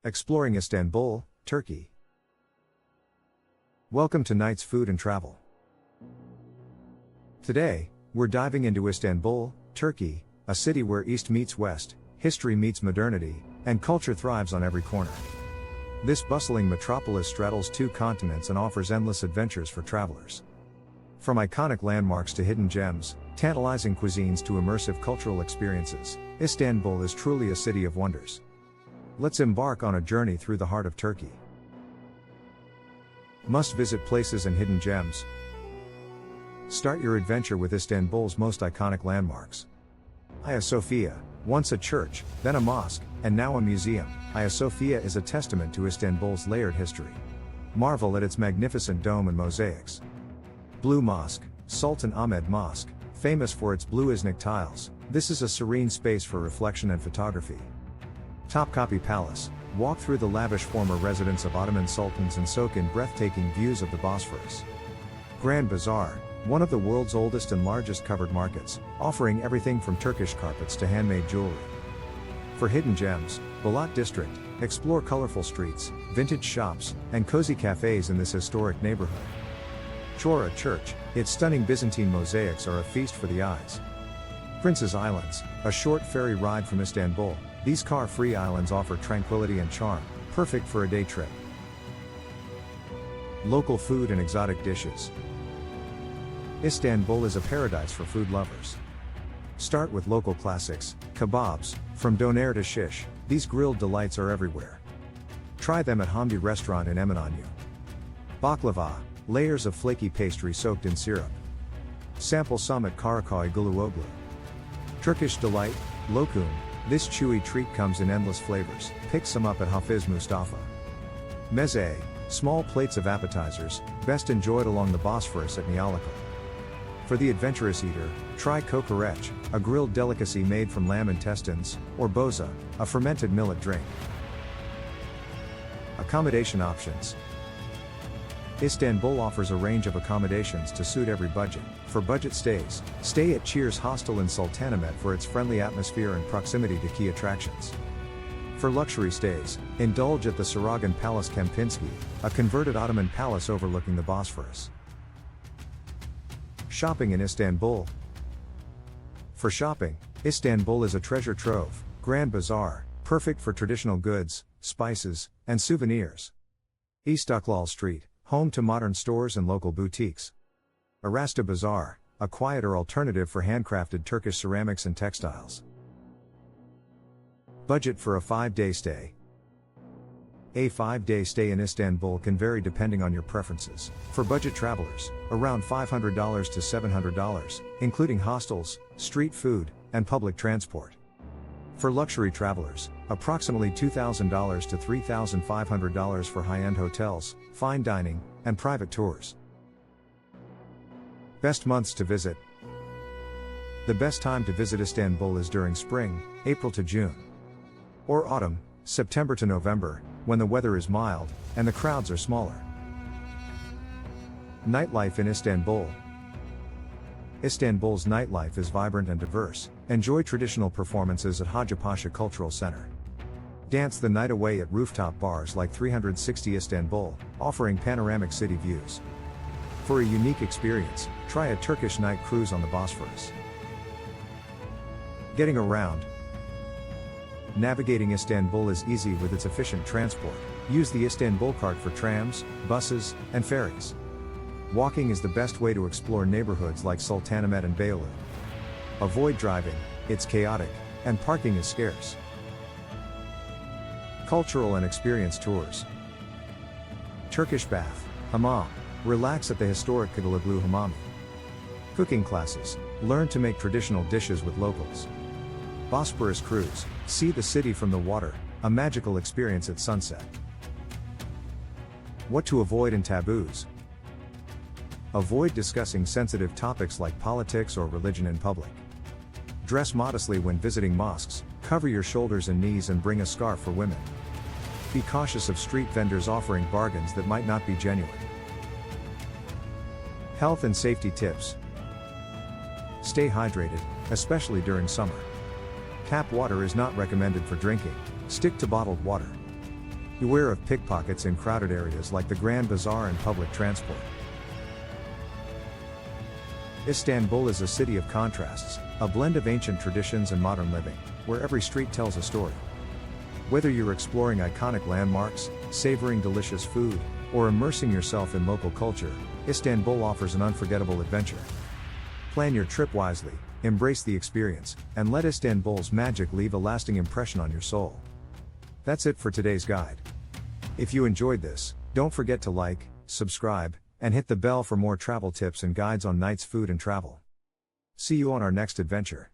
Exploring Istanbul, Turkey. Welcome to Night's Food and Travel. Today, we're diving into Istanbul, Turkey, a city where East meets West, history meets modernity, and culture thrives on every corner. This bustling metropolis straddles two continents and offers endless adventures for travelers. From iconic landmarks to hidden gems, tantalizing cuisines to immersive cultural experiences, Istanbul is truly a city of wonders. Let's embark on a journey through the heart of Turkey. Must-visit places and hidden gems. Start your adventure with Istanbul's most iconic landmarks. Hagia Sophia, once a church, then a mosque, and now a museum, Hagia Sophia is a testament to Istanbul's layered history. Marvel at its magnificent dome and mosaics. Blue Mosque, Sultan Ahmed Mosque, famous for its blue Iznik tiles, this is a serene space for reflection and photography. Topkapi Palace, walk through the lavish former residence of Ottoman sultans and soak in breathtaking views of the Bosphorus. Grand Bazaar, one of the world's oldest and largest covered markets, offering everything from Turkish carpets to handmade jewelry. For hidden gems, Balat district, explore colorful streets, vintage shops, and cozy cafes in this historic neighborhood. Chora Church, its stunning Byzantine mosaics are a feast for the eyes. Prince's Islands, a short ferry ride from Istanbul, these car-free islands offer tranquility and charm, perfect for a day trip. Local food and exotic dishes. Istanbul is a paradise for food lovers. Start with local classics, kebabs, from doner to shish, these grilled delights are everywhere. Try them at Hamdi restaurant in Eminönü. Baklava, layers of flaky pastry soaked in syrup. Sample some at Karaköy Guluoglu. Turkish delight, lokum, this chewy treat comes in endless flavors, pick some up at Hafiz Mustafa. Meze, small plates of appetizers, best enjoyed along the Bosphorus at Niyalakıl. For the adventurous eater, try kokoreç, a grilled delicacy made from lamb intestines, or boza, a fermented millet drink. Accommodation options. Istanbul offers a range of accommodations to suit every budget. For budget stays, stay at Cheers Hostel in Sultanahmet for its friendly atmosphere and proximity to key attractions. For luxury stays, indulge at the Sarıgan Palace Kempinski, a converted Ottoman palace overlooking the Bosphorus. Shopping in Istanbul. For shopping, Istanbul is a treasure trove. Grand Bazaar, perfect for traditional goods, spices, and souvenirs. İstiklal Street, home to modern stores and local boutiques. Arasta Bazaar, a quieter alternative for handcrafted Turkish ceramics and textiles. Budget for a 5-day stay. A 5-day stay in Istanbul can vary depending on your preferences. For budget travelers, around $500 to $700, including hostels, street food, and public transport. For luxury travelers, approximately $2,000 to $3,500 for high-end hotels, fine dining, and private tours. Best months to visit. The best time to visit Istanbul is during spring, April to June. Or autumn, September to November, when the weather is mild, and the crowds are smaller. Nightlife in Istanbul. Istanbul's nightlife is vibrant and diverse. Enjoy traditional performances at Hagia Cultural Center. Dance the night away at rooftop bars like 360 Istanbul, offering panoramic city views. For a unique experience, try a Turkish night cruise on the Bosphorus. Getting around. Navigating Istanbul is easy with its efficient transport. Use the Istanbul cart for trams, buses, and ferries. Walking is the best way to explore neighborhoods like Sultanahmet and Beyoğlu. Avoid driving, it's chaotic, and parking is scarce. Cultural and experience tours. Turkish bath, hammam, relax at the historic Kılıçdaroğlu Hamami. Cooking classes, learn to make traditional dishes with locals. Bosporus cruise, see the city from the water, a magical experience at sunset. What to avoid and taboos. Avoid discussing sensitive topics like politics or religion in public. Dress modestly when visiting mosques, cover your shoulders and knees and bring a scarf for women. Be cautious of street vendors offering bargains that might not be genuine. Health and safety tips. Stay hydrated, especially during summer. Tap water is not recommended for drinking, stick to bottled water. Beware of pickpockets in crowded areas like the Grand Bazaar and public transport. Istanbul is a city of contrasts, a blend of ancient traditions and modern living, where every street tells a story. Whether you're exploring iconic landmarks, savoring delicious food, or immersing yourself in local culture, Istanbul offers an unforgettable adventure. Plan your trip wisely, embrace the experience, and let Istanbul's magic leave a lasting impression on your soul. That's it for today's guide. If you enjoyed this, don't forget to like, subscribe, and hit the bell for more travel tips and guides on nights, food and travel. See you on our next adventure.